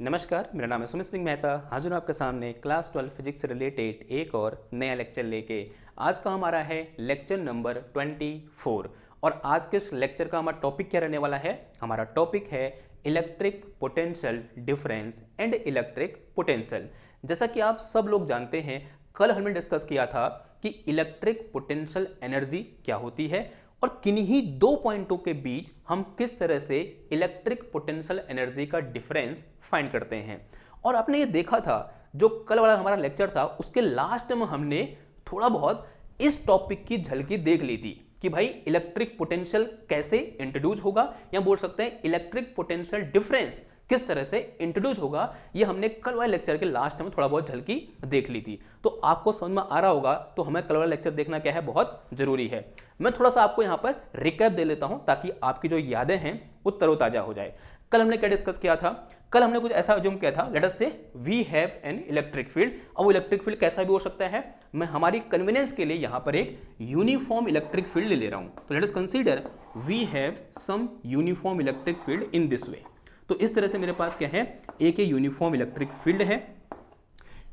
नमस्कार, मेरा नाम है सुमित सिंह मेहता। हाजिर हूँ आपके सामने क्लास 12 फिजिक्स से रिलेटेड एक और नया लेक्चर लेके। आज का हमारा है लेक्चर नंबर 24 और आज के इस लेक्चर का हमारा टॉपिक क्या रहने वाला है? हमारा टॉपिक है electric potential difference and electric potential. जैसा कि आप सब लोग जानते हैं, कल हमने डिस्कस किया था कि इलेक्ट्रिक पोटेंशियल एनर्जी क्या होती है और किन्हीं दो पॉइंटों के बीच हम किस तरह से इलेक्ट्रिक पोटेंशियल एनर्जी का डिफरेंस फाइंड करते हैं। और आपने ये देखा था, जो कल वाला हमारा लेक्चर था उसके लास्ट में हमने थोड़ा बहुत इस टॉपिक की झलकी देख ली थी कि भाई इलेक्ट्रिक पोटेंशियल कैसे इंट्रोड्यूस होगा, या बोल सकते हैं इलेक्ट्रिक पोटेंशियल डिफरेंस किस तरह से इंट्रोड्यूस होगा। ये हमने कल वाले लेक्चर के लास्ट में थोड़ा बहुत झलकी देख ली थी। तो आपको समझ में आ रहा होगा, तो हमें कल वाला लेक्चर देखना क्या है, बहुत जरूरी है। मैं थोड़ा सा आपको यहाँ पर रिकैप दे लेता हूँ ताकि आपकी जो यादें हैं वो तरोताजा हो जाए। कल हमने क्या डिस्कस किया था? कल हमने कुछ ऐसा अज्यूम किया था, let us say we have an electric field. अब वो इलेक्ट्रिक फील्ड कैसा भी हो सकता है, मैं हमारी कन्वीनियंस के लिए यहाँ पर एक यूनिफॉर्म इलेक्ट्रिक फील्ड ले रहा हूँ। तो let us consider we have some uniform electric field in this way. तो इस तरह से मेरे पास क्या है, एक यूनिफॉर्म इलेक्ट्रिक फील्ड है।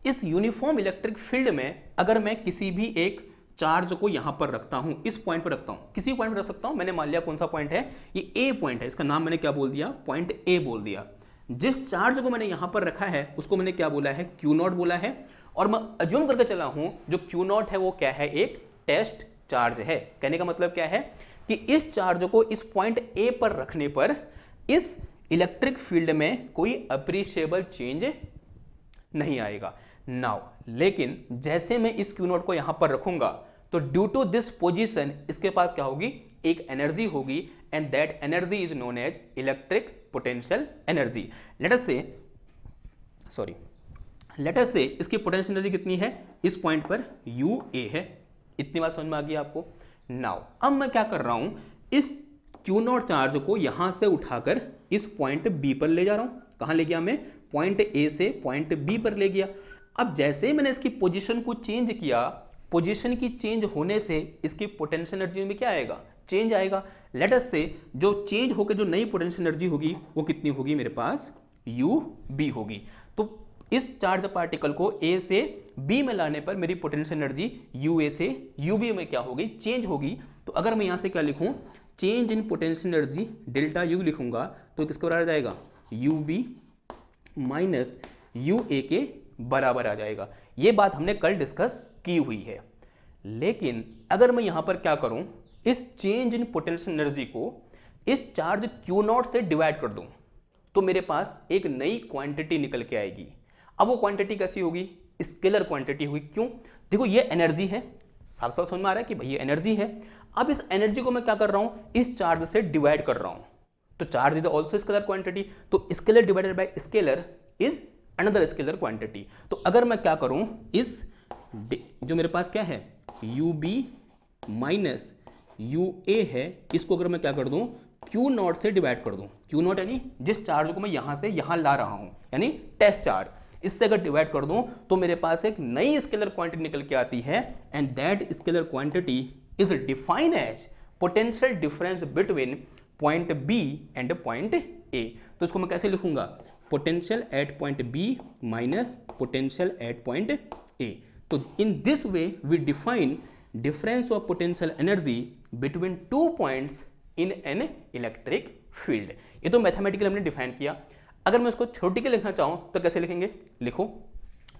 इस यूनिफॉर्म इलेक्ट्रिक फील्ड में अगर मैं किसी भी एक चार्ज को यहां पर रखता हूं, इस पॉइंट पर रखता हूं, किसी पॉइंट पर रख सकता हूं। मैंने मान लिया कौन सा पॉइंट है, ये ए पॉइंट है, इसका नाम मैंने क्या बोल दिया, पॉइंट ए बोल दिया। जिस चार्ज को मैंने यहां पर रखा है उसको मैंने क्या बोला है, क्यू नॉट बोला है। और मैं अज्यूम करके चला हूं जो क्यू नॉट है वो क्या है, एक टेस्ट चार्ज है। कहने का मतलब क्या है कि इस चार्ज को इस पॉइंट ए पर रखने पर इस इलेक्ट्रिक फील्ड में कोई अप्रिशिएबल चेंज नहीं आएगा नाउ। लेकिन जैसे मैं इस क्यू नॉट को यहां पर रखूंगा तो ड्यू टू दिस पोजीशन इसके पास क्या होगी, एक एनर्जी होगी, and that energy is known as electric potential energy. Let us say इसकी पोटेंशियल एनर्जी कितनी है, इस पॉइंट पर यू ए है। इतनी बात समझ में आ गई आपको? नाउ अब मैं क्या कर रहा हूं, इस क्यू नॉट चार्ज को यहां से उठाकर इस पॉइंट बी पर ले जा रहा हूं। कहां ले गया मैं, पॉइंट ए से पॉइंट बी पर ले गया। अब जैसे मैंने इसकी पोजीशन को चेंज किया, पोजीशन की चेंज होने से इसकी पोटेंशियल एनर्जी में क्या आएगा, चेंज आएगा। लेट अस से जो चेंज होकर जो नई पोटेंशियल एनर्जी होगी वो कितनी होगी, मेरे पास यू बी होगी। तो इस चार्ज पार्टिकल को ए से बी में लाने पर मेरी पोटेंशियल एनर्जी यू ए से यू बी में क्या होगी, चेंज होगी। तो अगर मैं यहां से क्या लिखूं, change in potential energy delta U लिखूंगा तो किसके बराबर आ जाएगा, you B minus U A के बराबर आ जाएगा। यह बात हमने कल डिस्कस की हुई है। लेकिन अगर मैं यहां पर क्या करूं, इस चेंज इन पोटेंशियल एनर्जी को इस चार्ज क्यू नॉट से डिवाइड कर दूं तो मेरे पास एक नई क्वांटिटी निकल के आएगी। अब वो क्वांटिटी कैसी होगी, स्केलर क्वांटिटी होगी। क्यों? देखो ये एनर्जी है, साफ साफ समझ में आ रहा है कि भाई ये एनर्जी है। अब इस एनर्जी को मैं क्या कर रहा हूं, इस चार्ज से डिवाइड कर रहा हूं। तो charge is also scalar quantity, तो scalar divided by scalar is another scalar quantity. तो अगर मैं क्या करूं, इस जो मेरे पास क्या है you B minus U A है, इसको अगर मैं क्या कर दूं, क्यू नॉट से डिवाइड कर दूं। क्यू नॉट यानी जिस चार्ज को मैं यहां से यहां ला रहा हूं, यानी टेस्ट चार्ज, इससे अगर डिवाइड कर दूं तो मेरे पास एक नई स्केलर क्वांटिटी निकल के आती है, and that scalar quantity is defined as potential difference between point B and point A. तो इसको मैं कैसे लिखूंगा, potential at point B minus potential at point A. तो in this way we define difference of potential energy between two points in an electric field. ये तो mathematically हमने define किया। अगर मैं इसको थ्योरेटिकली लिखना चाहूं तो कैसे लिखेंगे, लिखो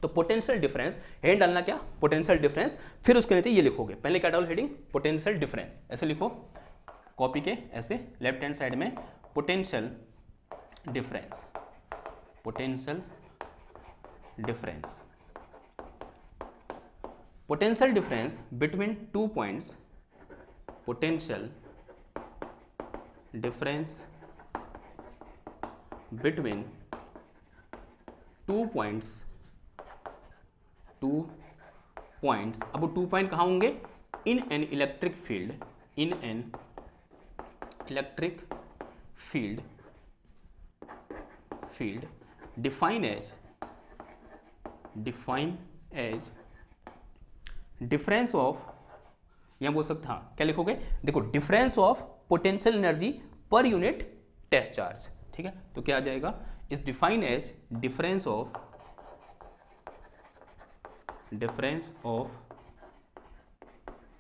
तो पोटेंशियल डिफरेंस, हेड डालना क्या, पोटेंशियल डिफरेंस, फिर उसके नीचे ये लिखोगे, पहले क्या डालो हेडिंग, पोटेंशियल डिफरेंस, ऐसे लिखो कॉपी के, ऐसे लेफ्ट हैंड साइड में potential difference, potential difference, potential difference between two points, potential difference between two points, two points. अब वो 2 पॉइंट कहाँ होंगे, in an electric field, in an electric field, define as difference of, यहां बोल सकते, हाँ क्या लिखोगे, देखो difference of potential energy per unit test charge. ठीक है, तो क्या आ जाएगा, is defined as difference of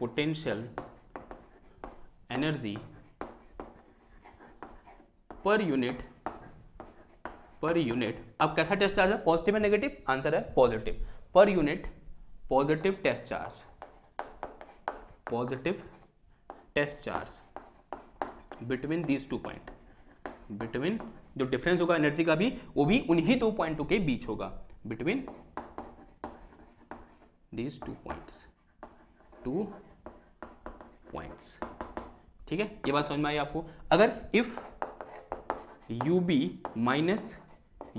potential energy per unit. अब कैसा टेस्ट चार्ज है, पॉजिटिव है नेगेटिव, आंसर है positive. Per unit positive test charge between these 2 point, between जो डिफरेंस होगा एनर्जी का भी वो भी उन्हीं 2 पॉइंटों के बीच होगा, बिटवीन दीज 2 पॉइंट्स। ठीक है, ये बात समझ में आई आपको। अगर if UB minus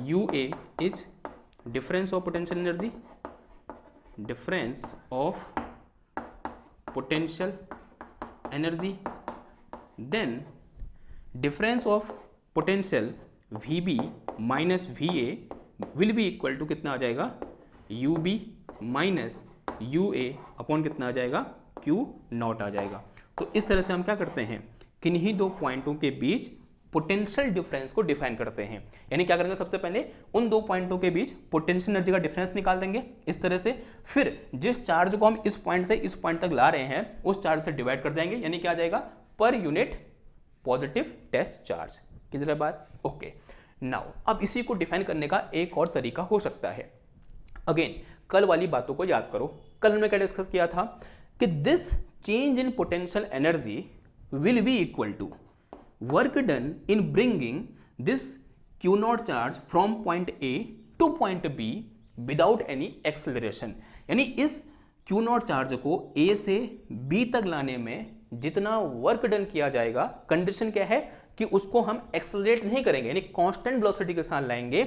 UA is difference of potential energy, then difference of potential VB minus VA will be equal to कितना आ जाएगा, UB माइनस UA अपॉन कितना आ जाएगा, Q नॉट आ जाएगा। तो इस तरह से हम क्या करते हैं, किन्हीं 2 पॉइंटों के बीच पोटेंशियल डिफरेंस को डिफाइन करते हैं। यानी क्या करेंगे, सबसे पहले उन 2 पॉइंटों के बीच पोटेंशियल एनर्जी का डिफरेंस निकाल देंगे इस तरह से, फिर जिस चार्ज को हम इस पॉइंट से इस पॉइंट तक ला रहे हैं उस चार्ज से डिवाइड कर देंगे, यानी क्या आ जाएगा, पर यूनिट पॉजिटिव टेस्ट चार्ज। किधर है बात, ओके। नाउ अब इसी को डिफाइन करने का एक और तरीका हो सकता है। अगेन कल वाली बातों को याद करो, कल हमने क्या डिस्कस किया था कि this change in potential energy will be equal to work done in bringing this Q naught charge from point A to point B without any acceleration। यानी इस Q naught चार्ज को A से B तक लाने में जितना work done किया जाएगा, कंडीशन क्या है कि उसको हम एक्सेलरेट नहीं करेंगे, यानी कांस्टेंट वेलोसिटी के साथ लाएंगे,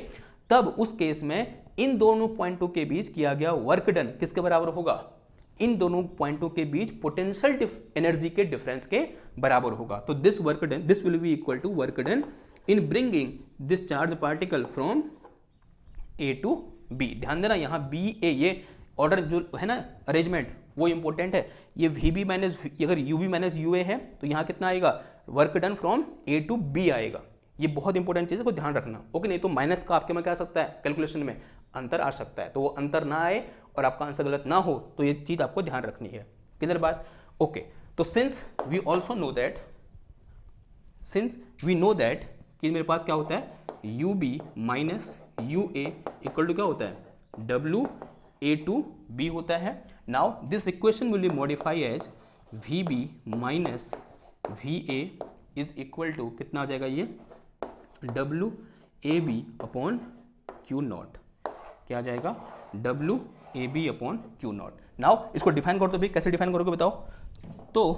तब उस केस में इन दोनों पॉइंटों के बीच किया गया वर्क डन किसके बराबर होगा, इन दोनों पॉइंटों के बीच पोटेंशियल एनर्जी के डिफरेंस के बराबर होगा। तो this work done, this will be equal to work done in bringing this charge particle from A to B। ध्यान देना यहाँ B A ये ऑर्डर जो है ना, अरेंजमेंट वो इंपॉर्टेंट है। ये VB माइनस, अगर UB माइनस UA है तो यहाँ कितना आएगा, work done from A to B आएगा। ये बहुत इंपॉर्टेंट चीज़ है, को ध्यान रखना, ओके। नहीं तो माइनस का आपके में क्या आ सकता है, कैलकुलेशन में अंतर आ सकता है, तो वो अंतर ना आए और आपका आंसर गलत ना हो, तो ये चीज आपको ध्यान रखनी है। किधर बात, ओके। तो since we also know that, कि मेरे पास क्या होता है, UB minus UA equal to क्या होता है, WA टू B होता है। Now this equation will be modify as VB minus VA is equal to कितना आ जाएगा, ये WAB अपॉन Q नॉट। क्या आ जाएगा, WAB upon Q naught. Now इसको डिफाइन कर दो भाई, कैसे डिफाइन करोगे बताओ। तो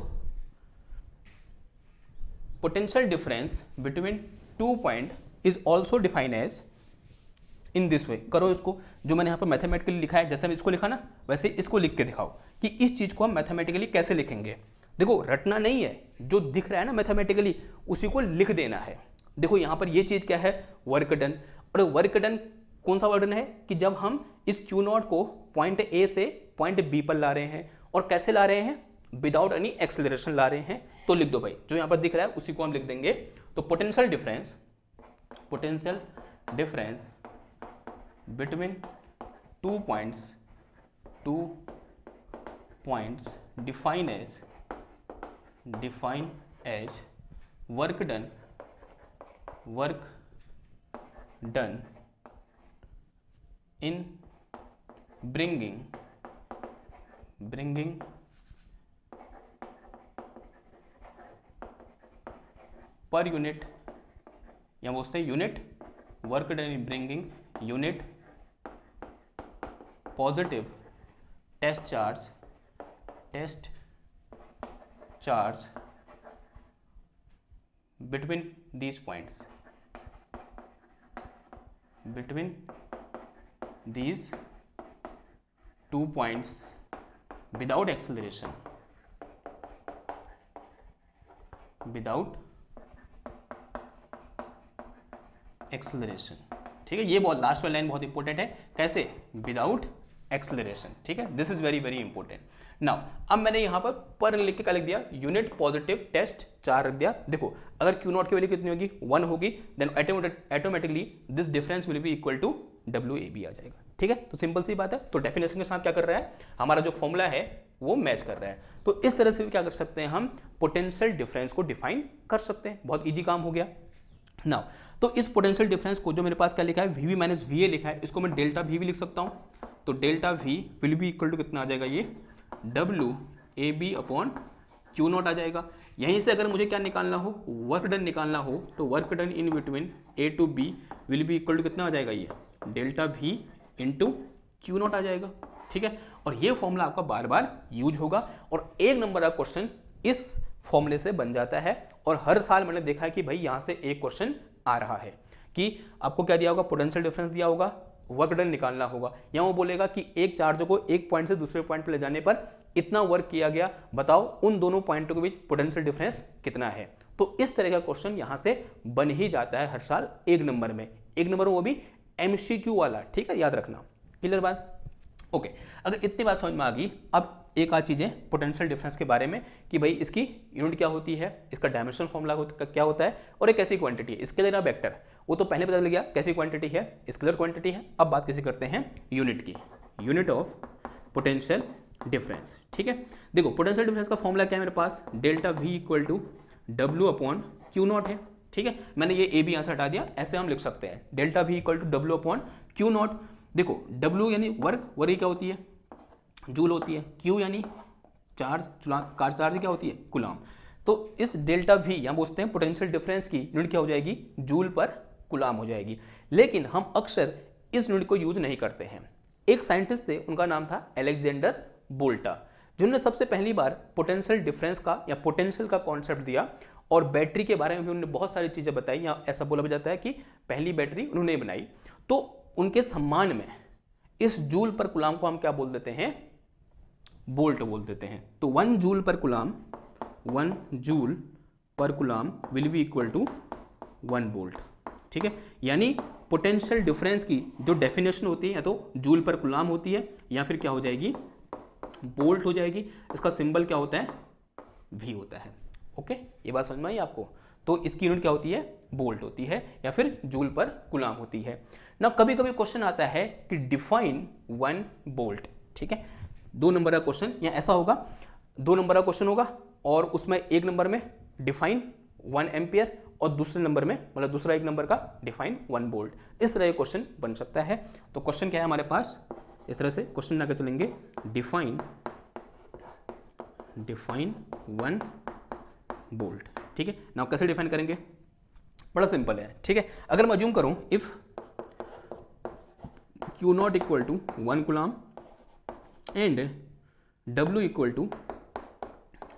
potential difference between 2 point is also define as in this way. करो इसको, जो मैंने यहाँ पर मैथमेटिकली लिखा है, जैसे मैं इसको लिखा ना वैसे इसको लिख के दिखाओ कि इस चीज को हम मैथमेटिकली कैसे लिखेंगे। देखो रटना नहीं है, जो दिख रहा है ना मैथमेटिकली उसी को लिख देना है। देखो यहाँ पर ये चीज क्या है, वर्क डन। और वर्क डन कौन सा वर्क डन है कि जब हम इस Q नॉट को पॉइंट A से पॉइंट B पर ला रहे हैं, और कैसे ला रहे हैं, विदाउट एनी एक्सेलरेशन ला रहे हैं। तो लिख दो भाई, जो यहाँ पर दिख रहा है उसी को हम लिख देंगे। तो potential difference between 2 points define as work done in bringing per unit, या बोलते हैं unit, work done in bringing unit positive test charge between these points, between these 2 points without acceleration, ठीक है। ये बहुत लास्ट वाली लाइन बहुत important है, कैसे, विदाउट एक्सेलरेशन, ठीक है, this is very very important. Now अब मैंने यहाँ पर लिख के क्या लिख दिया, यूनिट पॉजिटिव टेस्ट 4 रख दिया। देखो अगर क्यू नॉट की वैल्यू कितनी होगी 1 होगी, then automatically this difference will be equal to W A B आ जाएगा, ठीक है। तो सिंपल सी बात है, तो डेफिनेशन के साथ क्या कर रहा है, हमारा जो फॉर्मूला है वो मैच कर रहा है। तो इस तरह से भी क्या कर सकते हैं, हम पोटेंशियल डिफरेंस को डिफाइन कर सकते हैं, बहुत ईजी काम हो गया। नाउ तो इस पोटेंशियल डिफरेंस को जो मेरे पास क्या लिखा है, V V minus V A लिखा है, इसको मैं डेल्टा वी भी लिख सकता हूँ। तो delta V will be equal to कितना आ जाएगा, ये W A B upon Q naught आ जाएगा। यहीं से अगर मुझे क्या निकालना हो, वर्क डन निकालना हो, तो work done in between A to B will be equal to कितना आ जाएगा, ये delta V into q naught आ जाएगा, ठीक है। और ये फॉर्मूला आपका बार बार यूज होगा और एक नंबर का क्वेश्चन इस फॉर्मूले से बन जाता है। और हर साल मैंने देखा है कि भाई यहाँ से एक क्वेश्चन आ रहा है कि आपको क्या दिया होगा, पोटेंशियल डिफरेंस दिया होगा, वर्क डन निकालना होगा, या वो बोलेगा कि एक चार्ज को एक पॉइंट से दूसरे पॉइंट पर ले जाने पर इतना वर्क किया गया, बताओ उन दोनों पॉइंटों के बीच पोटेंशियल डिफरेंस कितना है। तो इस तरह का क्वेश्चन यहां से बन ही जाता है हर साल एक नंबर में, वो भी एमसीक्यू वाला, ठीक है, याद रखना। क्लियर बात, ओके। अगर इतनी बात समझ में आ गई, अब एक आध चीजें पोटेंशियल डिफरेंस के बारे में कि भाई इसकी यूनिट क्या होती है, इसका डायमेंशन फॉर्मूला क्या होता है, और एक कैसी क्वांटिटी है, स्केलर या वेक्टर, वो तो पहले पता लग गया कैसी क्वांटिटी है, स्केलर क्वांटिटी है। अब बात कैसे करते हैं यूनिट की, यूनिट ऑफ पोटेंशियल डिफरेंस, ठीक है। देखो पोटेंशियल डिफरेंस का फॉर्मूला क्या है मेरे पास, delta V equal to W upon Q naught है, ठीक है। मैंने ये ए बी यहां से हटा दिया, ऐसे हम लिख सकते हैं delta V equal to W upon Q naught. देखो डब्ल्यू यानी वर्क, वर्क क्या होती है, जूल होती है, क्यू यानी चार्ज, चार्ज क्या होती है, कुलाम। तो इस डेल्टा वी यहाँ पूछते हैं पोटेंशियल डिफरेंस की यूनिट क्या हो जाएगी, जूल पर कुलाम हो जाएगी। लेकिन हम अक्सर इस यूनिट को यूज नहीं करते हैं। एक साइंटिस्ट थे, उनका नाम था अलेक्जेंडर बोल्टा, जिन्होंने सबसे पहली बार पोटेंशियल डिफरेंस का या पोटेंशियल का कॉन्सेप्ट दिया, और बैटरी के बारे में भी उन्होंने बहुत सारी चीजें बताई, या ऐसा बोला भी जाता है कि पहली बैटरी उन्होंने बनाई। तो उनके सम्मान में इस जूल पर कुलाम को हम क्या बोल देते हैं, बोल्ट बोल देते हैं। तो 1 joule per कुलाम, 1 joule per coulomb will be equal to 1 volt, ठीक है। यानी पोटेंशियल डिफरेंस की जो डेफिनेशन होती है या तो जूल पर कुलाम होती है, या फिर क्या हो जाएगी, बोल्ट हो जाएगी। इसका सिंबल क्या होता है, V होता है, ओके। ये बात समझ में आई आपको। तो इसकी यूनिट क्या होती है, बोल्ट होती है, या फिर जूल पर कुलाम होती है ना। कभी कभी क्वेश्चन आता है कि डिफाइन 1 बोल्ट, ठीक है। 2 नंबर का क्वेश्चन या ऐसा होगा, 2 नंबर का क्वेश्चन होगा और उसमें एक नंबर में डिफाइन 1 एम्पियर और दूसरे नंबर में, मतलब दूसरा एक नंबर का डिफाइन 1 बोल्ट। इस तरह का क्वेश्चन बन सकता है। तो क्वेश्चन क्या है हमारे पास, इस तरह से क्वेश्चन लाकर चलेंगे, डिफाइन 1 बोल्ट, ठीक है। नाउ कैसे डिफाइन करेंगे, बड़ा सिंपल है, ठीक है। अगर मैं अज्यूम करूं if Q naught equal to 1 coulomb and W equal to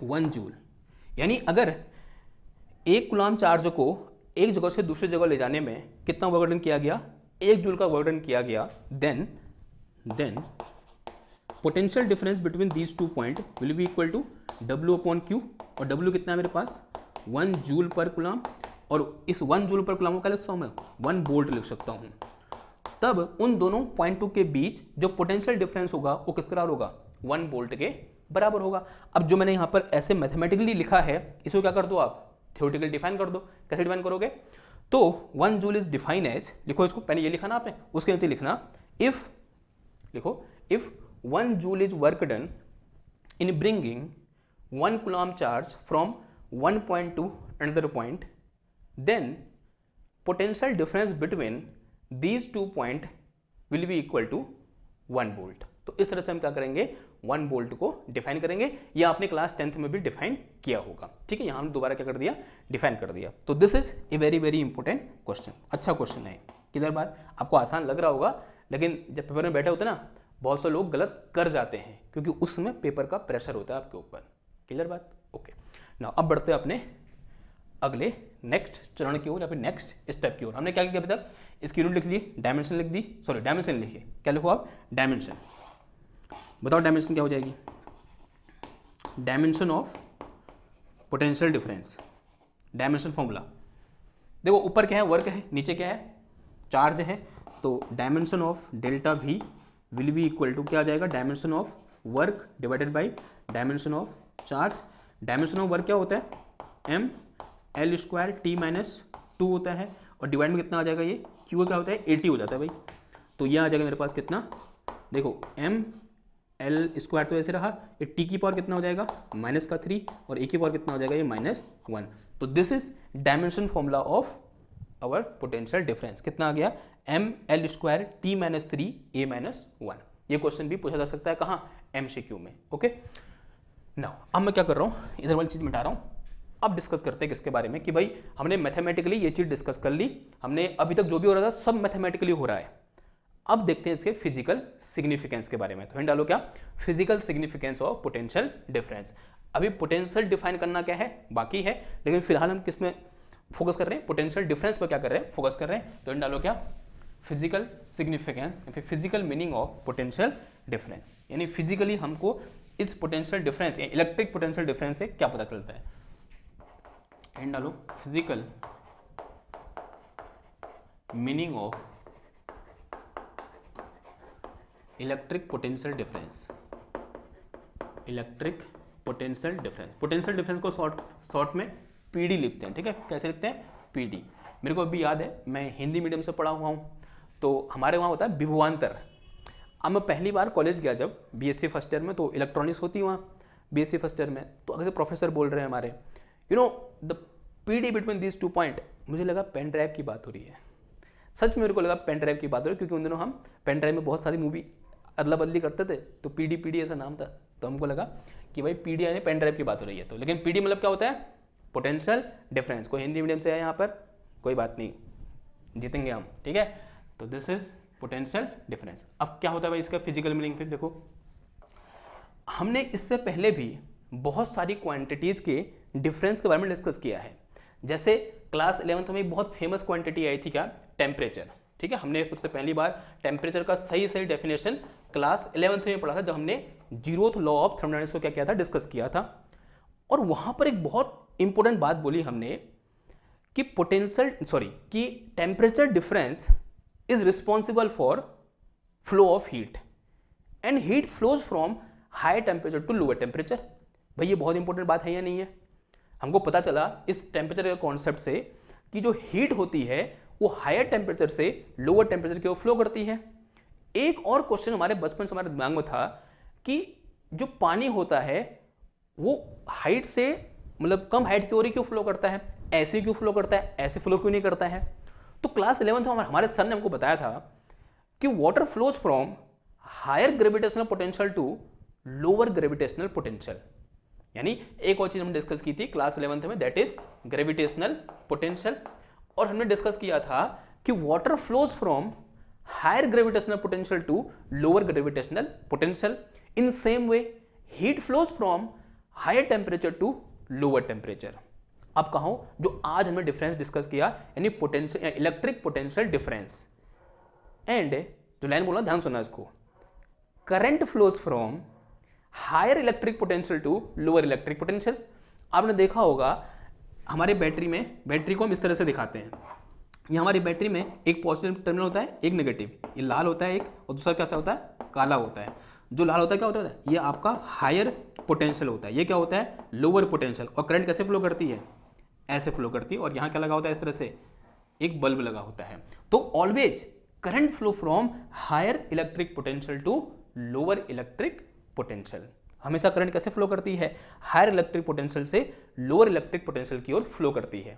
1 joule, यानी अगर 1 कुलाम चार्ज को एक जगह से दूसरी जगह ले जाने में कितना वर्क डन किया गया, 1 जूल का वर्क डन किया गया, then potential difference between these 2 point will be equal to W upon Q, और W कितना है मेरे पास 1 जूल पर कुलाम, और इस 1 जूल पर कुलाम को क्या लिख सकता हूं मैं, 1 बोल्ट लिख सकता हूं। तब उन दोनों पॉइंटों के बीच जो पोटेंशियल डिफरेंस होगा वो किस बराबर होगा, 1 बोल्ट के बराबर होगा। अब जो मैंने यहां पर ऐसे मैथमेटिकली लिखा है, इसको क्या कर दो आप, थ्योरेटिकली डिफाइन कर दो। कैसे डिफाइन करोगे, तो 1 जूल इज डिफाइन एज, लिखो इसको, पहले ये लिखा ना आपने, उसके नीचे लिखना इफ, लिखो if 1 joule is work done in bringing 1 coulomb charge from 1 point to another point, then potential difference between these 2 point will be equal to 1 volt। तो इस तरह से हम क्या करेंगे, 1 वोल्ट को डिफाइन करेंगे। या आपने क्लास 10th में भी डिफाइन किया होगा, ठीक है। यहां हमने दोबारा क्या कर दिया, डिफाइन कर दिया। तो this is a very very important question, अच्छा क्वेश्चन है। क्लियर बात, आपको आसान लग रहा होगा, लेकिन जब पेपर में बैठे होते ना, बहुत से लोग गलत कर जाते हैं, क्योंकि उसमें पेपर का प्रेशर होता है आपके ऊपर। क्लियर बात, ओके। नाउ अब बढ़ते हैं अपने अगले नेक्स्ट चरण की ओर, या फिर नेक्स्ट स्टेप की ओर। हमने क्या किया अभी तक, इसकी यूनिट लिख ली, डायमेंशन लिख दी, सॉरी डायमेंशन लिखिए, क्या लिखो आप, डायमेंशन। बताओ डायमेंशन क्या हो जाएगी, dimension of potential difference, dimension formula. देखो ऊपर क्या है, वर्क है, नीचे क्या है, चार्ज है। तो dimension of delta V will be equal to क्या आ जाएगा, dimension of work divided by dimension of charge. Dimension of work क्या होता है, M L square T minus 2 होता है, और डिवाइड में कितना आ जाएगा, ये क्यू क्या होता है 80 हो जाता है भाई। तो ये आ जाएगा मेरे पास कितना, देखो एम एल स्क्वायर तो ऐसे रहा, ये टी की पावर कितना हो जाएगा -3 और ए की पावर कितना हो जाएगा ये -1। तो this is dimension formula of our potential difference. कितना आ गया, M L square T -3 A -1। ये क्वेश्चन भी पूछा जा सकता है कहाँ, एमसीक्यू में। ओके नाउ अब मैं क्या कर रहा हूँ, इधर वाली चीज मिटा रहा हूँ। अब डिस्कस करते हैं किसके बारे में कि भाई हमने मैथमेटिकली ये चीज डिस्कस कर ली, हमने अभी तक जो भी हो रहा था सब मैथमेटिकली हो रहा है। अब देखते हैं इसके फिजिकल सिग्निफिकेंस के बारे में। तो हिंट डालो क्या, physical significance of potential difference. अभी पोटेंशियल डिफाइन करना क्या है बाकी है, लेकिन फिलहाल हम किस में फोकस कर रहे हैं, पोटेंशियल डिफरेंस पर क्या कर रहे हैं, फोकस कर रहे हैं। तो हिंट डालो क्या, physical significance, physical meaning of potential difference, यानी फिजिकली हमको इस potential difference, electric potential difference से क्या पता चलता है। हिंट डालो, physical meaning of electric potential difference. Electric potential difference, potential difference को शॉर्ट में पीडी लिखते हैं, ठीक है। कैसे लिखते हैं, पीडी। मेरे को अभी याद है, मैं हिंदी मीडियम से पढ़ा हुआ हूँ, तो हमारे वहाँ होता है विभवांतर। अब मैं पहली बार कॉलेज गया जब बीएससी फर्स्ट ईयर में, तो इलेक्ट्रॉनिक्स होती है वहाँ बीएससी फर्स्ट ईयर में। तो अगर से प्रोफेसर बोल रहे हैं हमारे, you know the PD between these 2 point, मुझे लगा पेन ड्राइव की बात हो रही है। सच में मेरे को लगा पेन ड्राइव की बात हो रही है, क्योंकि उन दिनों हम पेन ड्राइव में बहुत सारी मूवी अदला बदली करते थे, तो पीडी पीडी ऐसा नाम था। तो हमको लगा कि भाई पीडी यानी पेन ड्राइव की बात हो रही है। तो लेकिन पीडी मतलब क्या होता है, पोटेंशियल डिफरेंस। कोई हिंदी मीडियम से है यहाँ पर, कोई बात नहीं, जीतेंगे हम, ठीक है। तो दिस इज पोटेंशियल डिफरेंस। अब क्या होता है भाई इसका फिजिकल मीनिंग, फिर देखो हमने इससे पहले भी बहुत सारी क्वांटिटीज के डिफरेंस के बारे में डिस्कस किया है। जैसे क्लास 11th में बहुत फेमस क्वांटिटी आई थी क्या, टेम्परेचर, ठीक है। हमने सबसे पहली बार टेम्परेचर का सही डेफिनेशन क्लास 11th में पढ़ा था, जब हमने 0th लॉ ऑफ थर्मोडायनामिक्स को क्या किया था, डिस्कस किया था। और वहां पर एक बहुत इंपॉर्टेंट बात बोली हमने कि कि temperature difference is responsible for flow of heat and heat flows from high temperature to lower temperature. भाई ये बहुत इंपॉर्टेंट बात है या नहीं है। हमको पता चला इस टेम्परेचर के कॉन्सेप्ट से कि जो हीट होती है वो हायर टेम्परेचर से लोअर टेम्परेचर की ओर फ्लो करती है। एक और क्वेश्चन हमारे बचपन से हमारे दिमाग में था कि जो पानी होता है वो हाइट से मतलब कम हाइट की ओर क्यों फ्लो करता है, ऐसे क्यों फ्लो करता है, ऐसे फ्लो क्यों नहीं करता है। तो क्लास 11th में हमारे सर ने हमको बताया था कि water flows from higher gravitational potential to lower gravitational potential. यानी एक और चीज हमने डिस्कस की थी क्लास 11th में, दैट इज ग्रेविटेशनल पोटेंशियल। और हमने डिस्कस किया था कि water flows from higher gravitational potential to lower gravitational potential. In same way heat flows from higher temperature to lower temperature. अब कहो जो आज हमने डिफरेंस डिस्कस किया, यानी potential electric potential difference. And जो लाइन बोला ध्यान सुनना इसको, current flows from higher electric potential to lower electric potential. आपने देखा होगा हमारे बैटरी में, बैटरी को हम इस तरह से दिखाते हैं। ये हमारी बैटरी में एक पॉजिटिव टर्मिनल होता है, एक नेगेटिव, ये लाल होता है एक, और दूसरा कैसा होता है, काला होता है। जो लाल होता है क्या होता है, ये आपका हायर पोटेंशियल होता है, ये क्या होता है, लोअर पोटेंशियल। और करंट कैसे फ्लो करती है, ऐसे फ्लो करती है। और यहाँ क्या लगा होता है, इस तरह से एक बल्ब लगा होता है। तो always current flow from higher electric potential to lower electric potential. हमेशा करंट कैसे फ्लो करती है, हायर इलेक्ट्रिक पोटेंशियल से लोअर इलेक्ट्रिक पोटेंशियल की ओर फ्लो करती है।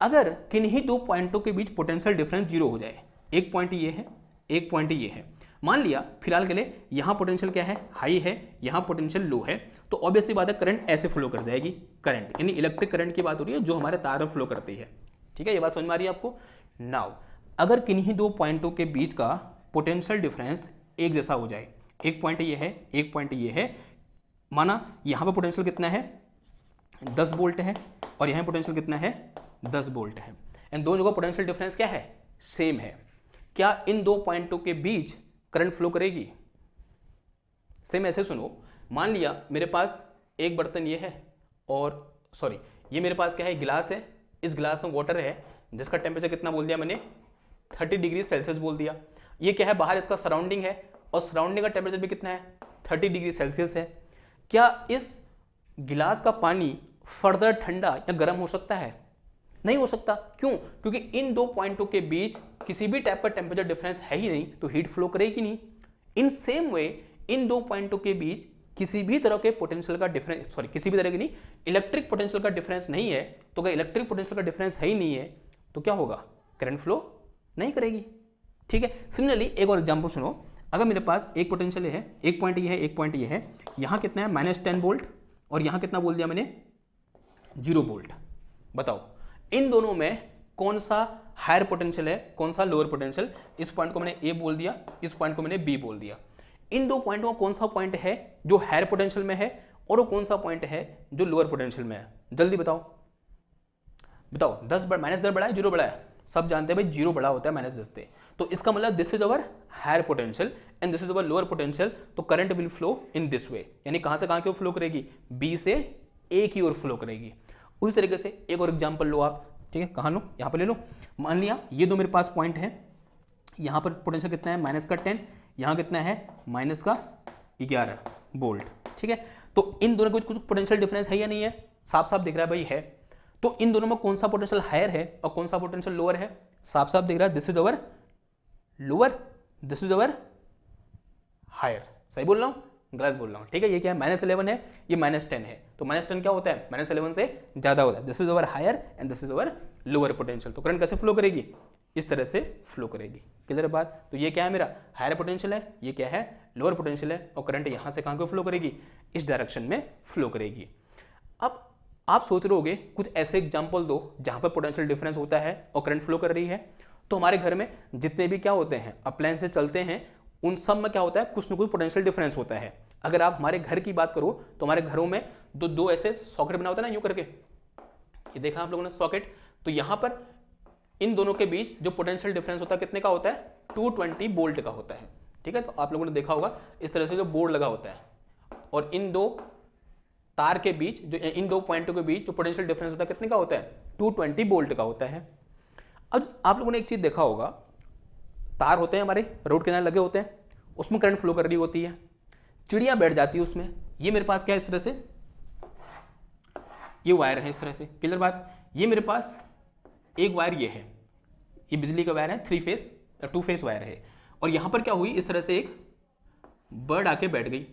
अगर किन्हीं दो पॉइंटों के बीच पोटेंशियल डिफरेंस 0 हो जाए, एक पॉइंट ये है, एक पॉइंट ये है, मान लिया फिलहाल के लिए यहां पोटेंशियल क्या है, हाई है, यहां पोटेंशियल लो है, तो ऑब्वियसली बात है करंट ऐसे फ्लो कर जाएगी। करंट यानी इलेक्ट्रिक करंट की बात हो रही है जो हमारे तार में फ्लो करती है, ठीक है। ये बात समझ में आ रही है आपको। नाउ अगर किन्हीं दो पॉइंटों के बीच का पोटेंशियल डिफरेंस एक जैसा हो जाए, एक पॉइंट ये है, एक पॉइंट ये है, माना यहां पर पोटेंशियल कितना है 10 वोल्ट है और यहां पोटेंशियल कितना है 10 वोल्ट है, एंड दोनों जगह पोटेंशियल डिफरेंस क्या है, सेम है। क्या इन दो पॉइंटों के बीच करंट फ्लो करेगी, सेम। ऐसे सुनो, मान लिया मेरे पास एक बर्तन ये है और सॉरी ये मेरे पास क्या है, गिलास है, इस गिलास में वाटर है जिसका टेम्परेचर कितना बोल दिया मैंने 30 डिग्री सेल्सियस बोल दिया। ये क्या है, बाहर इसका सराउंडिंग है, और सराउंडिंग का टेम्परेचर भी कितना है 30 डिग्री सेल्सियस है। क्या इस गिलास का पानी फर्दर ठंडा या गर्म हो सकता है? नहीं हो सकता। क्यों? क्योंकि इन दो पॉइंटों के बीच किसी भी टाइप का टेम्परेचर डिफरेंस है ही नहीं, तो हीट फ्लो करेगी नहीं। इन सेम वे इन दो पॉइंटों के बीच किसी भी तरह के पोटेंशियल का डिफरेंस, सॉरी किसी भी तरह की नहीं, इलेक्ट्रिक पोटेंशियल का डिफरेंस नहीं है। तो अगर इलेक्ट्रिक पोटेंशियल का डिफरेंस है ही नहीं है तो क्या होगा? करंट फ्लो नहीं करेगी। ठीक है। सिमिलरली एक और एग्जांपल सुनो। अगर मेरे पास एक पोटेंशियल है, एक पॉइंट ये है, एक पॉइंट ये है, यहां कितना है -10 वोल्ट और यहां कितना बोल दिया मैंने 0 वोल्ट। बताओ इन दोनों में कौन सा हायर पोटेंशियल है, कौन सा लोअर पोटेंशियल? इस पॉइंट को मैंने ए बोल दिया, इस पॉइंट को मैंने बी बोल दिया। इन दो पॉइंटों में कौन सा पॉइंट है जो हायर पोटेंशियल में है और वो कौन सा पॉइंट है जो लोअर पोटेंशियल में है? जल्दी बताओ बताओ। -10 बड़ा है 0 बड़ा है? सब जानते हैं भाई 0 बड़ा होता है -10 से। तो इसका मतलब this is our higher potential and this is our lower potential. तो current will flow in this way, यानी कहां से कहां की ओर फ्लो करेगी? बी से ए की ओर फ्लो करेगी। उसी तरीके से एक और एग्जांपल लो आप। ठीक है, कहां लो? यहां पर ले लो। मान लिया ये दो मेरे पास पॉइंट है, यहां पर पोटेंशियल कितना है -10, यहां कितना है -11 वोल्ट। ठीक है, तो इन दोनों के कुछ पोटेंशियल डिफरेंस है या नहीं है? साफ साफ दिख रहा है भाई है। तो इन दोनों में कौन सा पोटेंशियल हायर है और कौन सा पोटेंशियल लोअर है? साफ साफ दिख रहा है, this is our lower, this is our higher. सही बोल रहा हूं? गलत बोल रहा हूं? ठीक है, ये क्या है? -11 है, ये -10 है। तो -10 क्या होता है? -11 से ज्यादा होता है। This is our higher and this is our lower potential. तो करंट कैसे फ्लो करेगी? इस तरह से फ्लो करेगी। क्लियर बात? तो ये क्या है? मेरा हायर पोटेंशियल है, ये क्या है? लोअर पोटेंशियल है। और करंट यहां से कहां को फ्लो करेगी? इस डायरेक्शन में फ्लो करेगी। अब आप सोच रहे होगे कुछ ऐसे एग्जाम्पल दो जहां पर पोटेंशियल डिफरेंस होता है और करंट फ्लो कर रही है। तो हमारे घर में जितने भी क्या होते हैं अप्लायंसेस चलते हैं उन सब में क्या होता है? कुछ ना कुछ पोटेंशियल डिफरेंस होता है। अगर आप हमारे घर की बात करो तो हमारे घरों में दो ऐसे सॉकेट बना होता है ना, यूं करके, ये देखा आप लोगों ने सॉकेट। तो यहां पर इन दोनों के बीच जो पोटेंशियल डिफरेंस होता है कितने का होता है? 220 वोल्ट का होता है। ठीक है, तो आप लोगों ने देखा होगा इस तरह से जो बोर्ड लगा होता है और इन दो तार के बीच, जो इन दो पॉइंटों के बीच जो पोटेंशियल डिफरेंस होता है कितने का होता है? 220 वोल्ट का होता है। अब आप लोगों ने एक चीज देखा होगा, तार होते हैं हमारे रोड किनारे लगे होते हैं, उसमें करंट फ्लो कर रही होती है, चिड़िया बैठ जाती है उसमें। ये मेरे पास क्या है? इस तरह से ये वायर है, इस तरह से। क्लियर बात? ये मेरे पास एक वायर ये है, ये बिजली का वायर है, 3 फेस या 2 फेस वायर है। और यहां पर क्या हुई? इस तरह से एक बर्ड आके बैठ गई।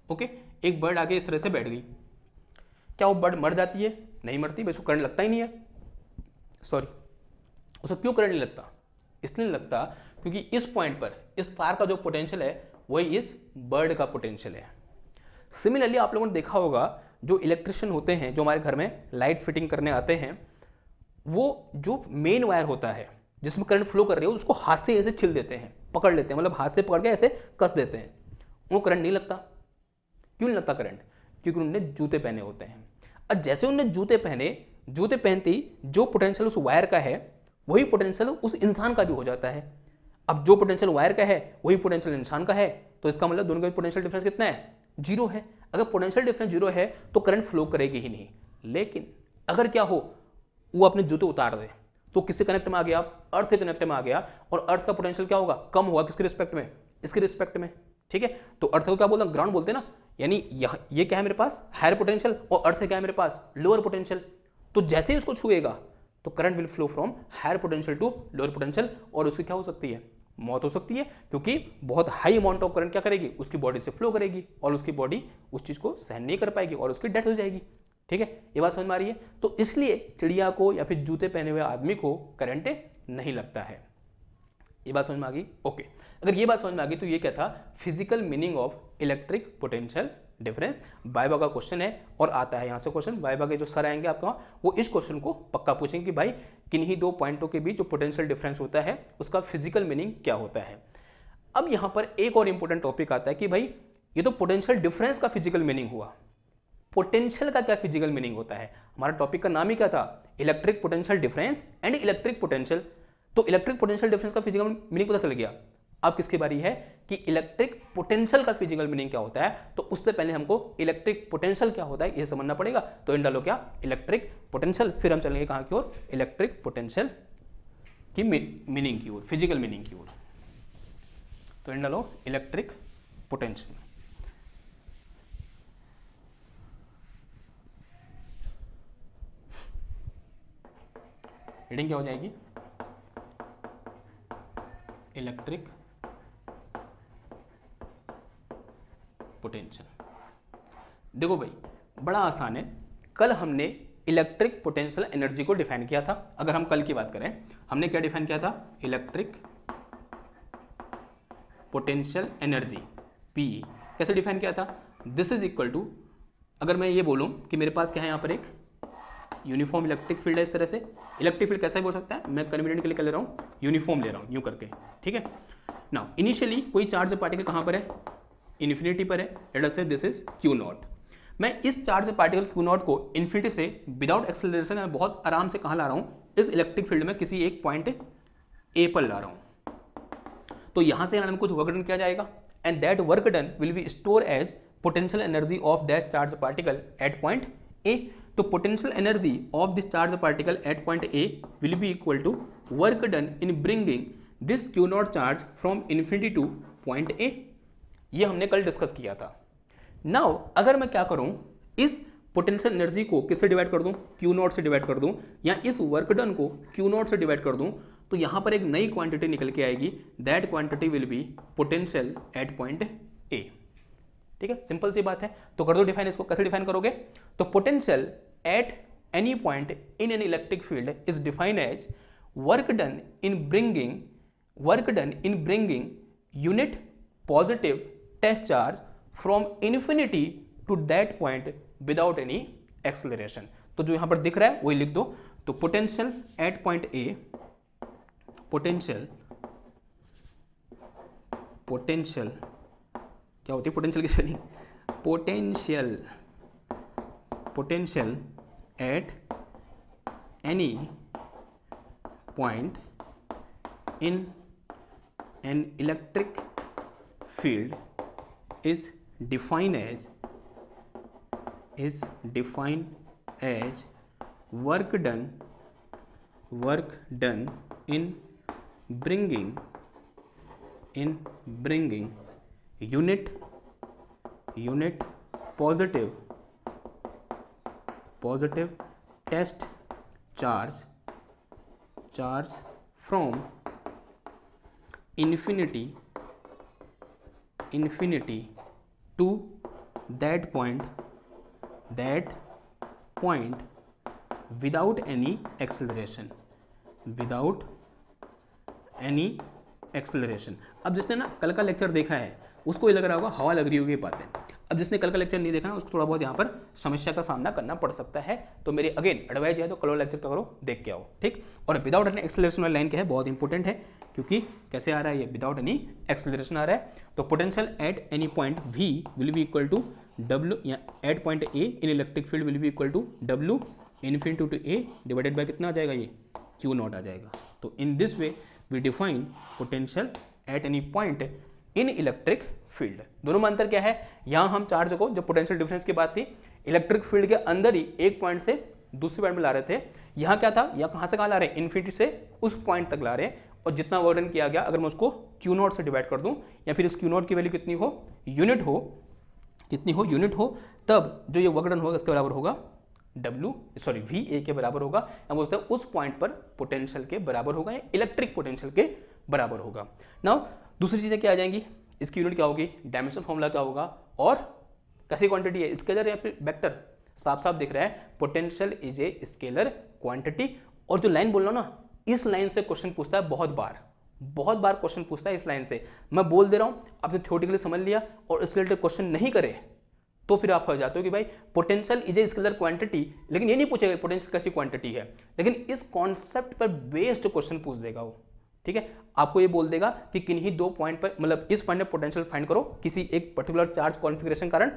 ओके, एक बर्ड आके इस तरह से बैठ गई। क्या वो बर्ड मर जाती है? नहीं मरती, उसको करंट लगता ही नहीं है। सॉरी, उसको क्यों करंट नहीं लगता? इसलिए नहीं लगता क्योंकि इस पॉइंट पर इस तार का जो पोटेंशियल है वही इस बर्ड का पोटेंशियल है। सिमिलरली आप लोगों ने देखा होगा जो इलेक्ट्रिशियन होते हैं, जो हमारे घर में लाइट फिटिंग करने आते हैं, वो जो मेन वायर होता है जिसमें करंट फ्लो कर रही है उसको हाथ से ऐसे छिल देते हैं, पकड़ लेते हैं, मतलब हाथ से पकड़ के ऐसे कस देते हैं। वो करंट नहीं लगता। क्यों नहीं लगता करंट? क्योंकि उन्होंने जूते पहने होते हैं। और जैसे उन्होंने जूते पहने, जूते पहनते ही जो पोटेंशियल उस वायर का है वही पोटेंशियल उस इंसान का भी हो जाता है। अब जो पोटेंशियल वायर का है वही पोटेंशियल इंसान का है, तो इसका मतलब दोनों का पोटेंशियल डिफरेंस कितना है? 0 है। अगर पोटेंशियल डिफरेंस 0 है तो करंट फ्लो करेगी ही नहीं। लेकिन अगर क्या हो, वो अपने जूते उतार दे तो किससे कनेक्ट में आ गया? आप अर्थ से कनेक्ट में आ गया। और अर्थ का पोटेंशियल क्या होगा? कम होगा। किसके रिस्पेक्ट में? इसके रिस्पेक्ट में। ठीक है, तो अर्थ को क्या बोलते हैं? ग्राउंड बोलते हैं ना। यानी ये क्या है मेरे पास? हायर पोटेंशियल, और अर्थ क्या है मेरे पास? Lower potential. तो जैसे ही उसको छुएगा तो current will flow from higher potential to lower potential, और उसकी क्या हो सकती है? मौत हो सकती है, क्योंकि बहुत हाई अमाउंट ऑफ करंट क्या करेगी? उसकी बॉडी से फ्लो करेगी और उसकी बॉडी उस चीज को सहन नहीं कर पाएगी और उसकी डेथ हो जाएगी। ठीक है, ये बात समझ में आ रही है? तो इसलिए चिड़िया को या फिर जूते पहने हुए आदमी को करंट नहीं लगता है। ये बात समझ में आ गई? ओके, अगर ये बात समझ में आ गई तो ये क्या था? Physical meaning of electric potential difference. Viva का क्वेश्चन है और आता है यहां से क्वेश्चन। वाइवा के जो सर आएंगे आपका, वो इस क्वेश्चन को पक्का पूछेंगे कि भाई किन्हीं दो पॉइंटों के बीच जो पोटेंशियल डिफरेंस होता है उसका फिजिकल मीनिंग क्या होता है। अब यहां पर एक और इंपॉर्टेंट टॉपिक आता है कि भाई ये तो पोटेंशियल डिफरेंस का फिजिकल मीनिंग हुआ, पोटेंशियल का क्या फिजिकल मीनिंग होता है? हमारा टॉपिक का नाम ही क्या था? Electric potential difference and electric potential. तो इलेक्ट्रिक पोटेंशियल डिफरेंस का फिजिकल मीनिंग पता चल गया। अब किसकी बारी है कि इलेक्ट्रिक पोटेंशियल का फिजिकल मीनिंग क्या होता है। तो उससे पहले हमको इलेक्ट्रिक पोटेंशियल क्या होता है ये समझना पड़ेगा। तो इन डालो क्या? Electric potential. फिर हम चलेंगे कहां की ओर? इलेक्ट्रिक पोटेंशियल की मीनिंग की ओर, फिजिकल मीनिंग की ओर। तो इन डालो इलेक्ट्रिक पोटेंशियल। रीडिंग क्या हो जाएगी, इलेक्ट्रिक पोटेंशियल। देखो भाई बड़ा आसान है, कल हमने इलेक्ट्रिक पोटेंशियल एनर्जी को डिफाइन किया था। अगर हम कल की बात करें, हमने क्या डिफाइन किया था, इलेक्ट्रिक पोटेंशियल एनर्जी पी कैसे डिफाइन किया था, दिस इज इक्वल टू, अगर मैं ये बोलूं कि मेरे पास क्या है, यहाँ पर एक यूनिफॉर्म इलेक्ट्रिक फील्ड है। इस तरह से इलेक्ट्रिक फील्ड कैसा भी हो सकता है, मैं कन्वीनियंट के लिए क्या ले रहा हूँ, यूनिफॉर्म ले रहा हूँ यूं करके, ठीक है। नाउ इनिशियली कोई चार्ज पार्टिकल कहाँ पर है, इन्फिनिटी पर है, लेट अस से दिस इज क्यू नॉट। मैं इस चार्ज पार्टिकल क्यू नॉट को इन्फिनिटी से विदाउट एक्सेलरेशन मैं बहुत आराम से कहाँ ला रहा हूँ, इस इलेक्ट्रिक फील्ड में किसी एक पॉइंट ए पर ला रहा हूँ। तो यहाँ से में कुछ वर्क डन किया जाएगा and that work done will be store as potential energy of that charge particle at point A. तो potential energy of this charge particle at point A will be equal to work done in bringing this q naught charge from infinity to point A. ये हमने कल discuss किया था। Now अगर मैं क्या करूं, इस पोटेंशियल एनर्जी को किससे डिवाइड कर दूं, क्यू नॉट से डिवाइड कर दूं, या इस वर्क डन को क्यू नॉट से डिवाइड कर दूं, तो यहां पर एक नई क्वांटिटी निकल के आएगी, that quantity will be potential at point ए। ठीक है, सिंपल सी बात है। तो कर दो डिफाइन, इसको कैसे डिफाइन करोगे, तो potential at any point in an electric field is defined as work done in bringing unit positive test charge from infinity to that point without any acceleration. तो जो यहां पर दिख रहा है वही लिख दो। तो potential at point A, potential क्या होती है, पोटेंशियल की spelling, potential at any point in an electric field is defined as work done in bringing unit positive test charge from infinity to that point without any acceleration। अब जिसने ना कल का lecture देखा है उसको ये लग रहा होगा हवा लग रही होगी बातें। अब जिसने कल का लेक्चर नहीं देखा ना उसको थोड़ा बहुत यहाँ पर समस्या का सामना करना पड़ सकता है। तो मेरी अगेन एडवाइस है, तो कल लेक्चर का करो, देख के आओ, ठीक। और विदाउट एनी एक्सेलरेशन वाली लाइन क्या है, बहुत इंपॉर्टेंट है, क्योंकि कैसे आ रहा है ये, विदाउट एनी एक्सेलरेशन आ रहा है। तो potential at any point V will be equal to W, या at point A in electric field will be equal to W infinity to A divided by कितना आ जाएगा, ये Q नॉट आ जाएगा। तो in this way we define potential at any point in electric field. दोनों में अंतर क्या है, यहाँ हम चार्ज को, जब पोटेंशियल डिफरेंस की बात थी, इलेक्ट्रिक फील्ड के अंदर ही एक पॉइंट से दूसरे पॉइंट में ला रहे थे। यहाँ क्या था, यहाँ कहाँ से कहाँ ला रहे हैं, इन्फिनिटी से उस पॉइंट तक ला रहे हैं। और जितना वर्डन किया गया, अगर मैं उसको क्यू नॉट से डिवाइड कर दूं, या फिर इस क्यू नॉट की वैल्यू कितनी हो, यूनिट हो, तब जो ये वर्क डन होगा इसके बराबर होगा V A के बराबर होगा, या बोलते हैं उस पॉइंट पर पोटेंशियल के बराबर होगा, या इलेक्ट्रिक पोटेंशियल के बराबर होगा। नाउ दूसरी चीजें क्या आ जाएंगी, इसकी यूनिट क्या होगी, डायमेंशन फॉर्मूला क्या होगा, और कैसी क्वांटिटी है, स्केलर या फिर वेक्टर, साफ साफ दिख रहा है, potential is a scalar quantity. और जो लाइन बोल रहा हूं ना, इस लाइन से क्वेश्चन पूछता है, बहुत बार क्वेश्चन पूछता है इस लाइन से। मैं बोल दे रहा हूं, आपने थ्योरेटिकली समझ लिया और इसके रिलेटेड क्वेश्चन नहीं करे तो फिर आप हो जाते हो कि भाई potential is a scalar quantity, लेकिन ये नहीं पूछेगा पोटेंशियल कैसी क्वांटिटी है, लेकिन इस कॉन्सेप्ट पर बेस्ड क्वेश्चन पूछ देगा वो। ठीक है, आपको ये बोल देगा कि किन्हीं दो पॉइंट पर, मतलब इस पॉइंट में पोटेंशियल फाइंड करो किसी एक पर्टिकुलर चार्ज कॉन्फ़िगरेशन कारण,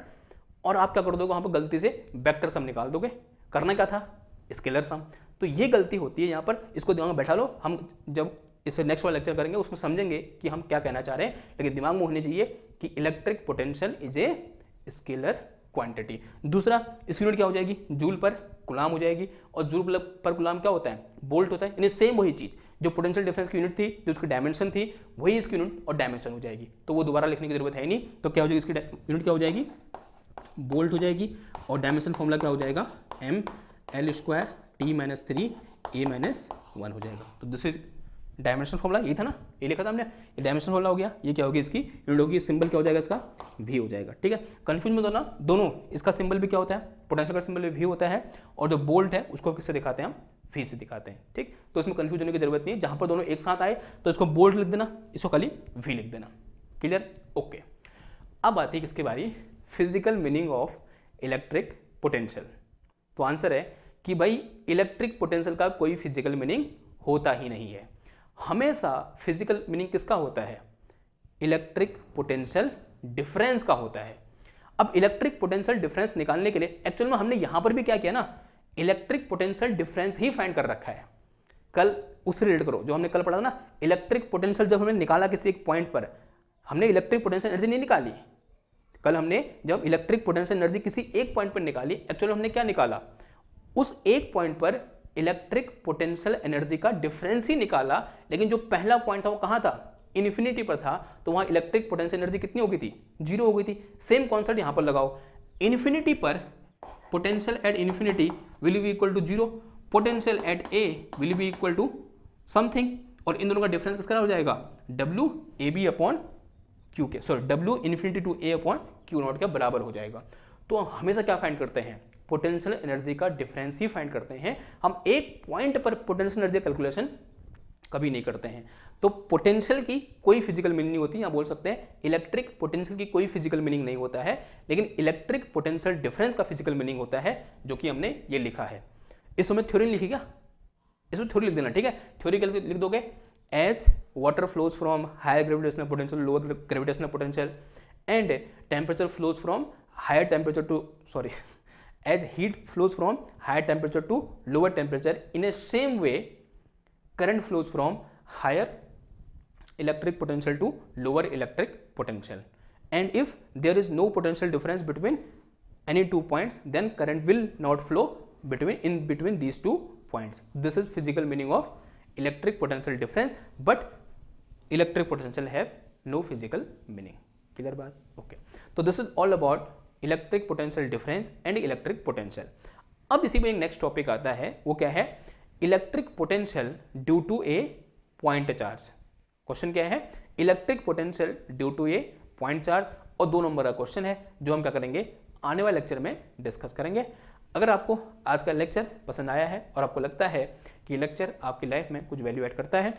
और आप क्या कर दोगे, वहां पर गलती से वेक्टर सम निकाल दोगे। करना क्या था, स्केलर सम। तो ये गलती होती है यहाँ पर, इसको दिमाग में बैठा लो। हम जब इसे नेक्स्ट वाला लेक्चर करेंगे उसमें समझेंगे कि हम क्या कहना चाह रहे हैं, लेकिन दिमाग में होनी चाहिए कि electric potential is a scalar quantity. दूसरा, इसकी यूनिट क्या हो जाएगी, जूल पर कूलाम हो जाएगी, और जूल पर कूलाम क्या होता है, बोल्ट होता है। यानी सेम वही चीज जो पोटेंशियल डिफरेंस की यूनिट थी, जो उसकी डायमेंशन थी, वही इसकी यूनिट और डायमेंशन हो जाएगी। तो वो दोबारा लिखने की जरूरत है नहीं। तो क्या हो जाएगी, इसकी यूनिट क्या हो जाएगी, वोल्ट हो जाएगी, और डायमेंशन फॉर्मूला क्या हो जाएगा, M L square T minus 3 A minus 1 हो जाएगा। तो दिस इज डायमेंशन फॉर्मूला, यही था ना, ये लिखा था हमने, ये डायमेंशन फॉर्मूला हो गया। ये क्या होगी, इसकी यूनिट होगी, सिंबल क्या हो जाएगा इसका, वी हो जाएगा। ठीक है, कंफ्यूज मत होना, दोनों इसका सिंबल भी क्या होता है, पोटेंशियल का सिंबल भी वी होता है, और जो बोल्ट है उसको किससे दिखाते हैं हम, वी से दिखाते हैं। ठीक, तो इसमें कंफ्यूज होने की जरूरत नहीं है, जहां पर दोनों एक साथ आए तो इसको बोल्ट लिख देना, इसको खाली वी लिख देना। Clear, okay. अब आती है किसके बारी, physical meaning of electric potential. तो आंसर है कि भाई इलेक्ट्रिक पोटेंशियल का कोई फिजिकल मीनिंग होता ही नहीं है। हमेशा फिजिकल मीनिंग किसका होता है, इलेक्ट्रिक पोटेंशियल डिफरेंस का होता है। अब इलेक्ट्रिक पोटेंशियल डिफरेंस निकालने के लिए एक्चुअल में हमने यहां पर भी क्या किया ना, इलेक्ट्रिक पोटेंशियल डिफरेंस ही फाइंड कर रखा है। कल उससे रिलेट करो, जो हमने कल पढ़ा था ना, इलेक्ट्रिक पोटेंशियल जब हमने निकाला किसी एक पॉइंट पर, हमने इलेक्ट्रिक पोटेंशियल एनर्जी नहीं निकाली। कल हमने जब इलेक्ट्रिक पोटेंशियल एनर्जी किसी एक पॉइंट पर निकाली, एक्चुअली हमने क्या निकाला, उस एक पॉइंट पर इलेक्ट्रिक पोटेंशियल एनर्जी का डिफरेंस ही निकाला। लेकिन जो पहला पॉइंट था वो कहां था, इन्फिनिटी पर था, तो वहां इलेक्ट्रिक पोटेंशियल एनर्जी कितनी हो गई थी, 0 हो गई थी। सेम कॉन्सेप्ट यहां पर लगाओ, इन्फिनिटी पर potential at infinity will be equal to 0, potential at A will be equal to something, और इन दोनों का डिफरेंस किसका हो जाएगा, W A B upon q के, sorry W infinity to A upon Q naught के बराबर हो जाएगा। तो हम हमेशा क्या फाइंड करते हैं, पोटेंशियल एनर्जी का डिफरेंस ही फाइंड करते हैं। हम एक पॉइंट पर पोटेंशियल एनर्जी कैलकुलेशन कभी नहीं करते हैं। तो पोटेंशियल की कोई फिजिकल मीनिंग नहीं होती, या बोल सकते हैं इलेक्ट्रिक पोटेंशियल की कोई फिजिकल मीनिंग नहीं होता है, लेकिन इलेक्ट्रिक पोटेंशियल डिफरेंस का फिजिकल मीनिंग होता है, जो कि हमने ये लिखा है। इसमें थ्योरी लिखी क्या, इसमें थ्योरी लिख देना। ठीक है, थ्योरी लिख दोगे, as water flows from higher gravitational potential lower gravitational potential and temperature flows from higher temperature to sorry as heat flows from higher temperature to lower temperature, in a same way current flows from higher electric potential to lower electric potential, and if there is no potential difference between any 2 points, then current will not flow in between these 2 points. This is physical meaning of electric potential difference, but electric potential have no physical meaning. Clear बात, okay. तो this is all about electric potential difference and electric potential. अब इसी में एक next topic आता है, वो क्या है, electric potential due to a point charge. Question क्या है, electric potential due to a point charge, और 2 नंबर का क्वेश्चन है, जो हम क्या करेंगे आने वाले लेक्चर में डिस्कस करेंगे। अगर आपको आज का लेक्चर पसंद आया है और आपको लगता है कि लेक्चर आपकी लाइफ में कुछ वैल्यू ऐड करता है,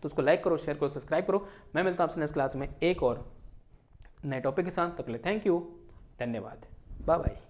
तो उसको लाइक करो, शेयर करो, सब्सक्राइब करो। मैं मिलता हूं आपसे नेक्स्ट क्लास में एक और नए टॉपिक के साथ। तक के लिए थैंक यू, धन्यवाद, बाय बाय।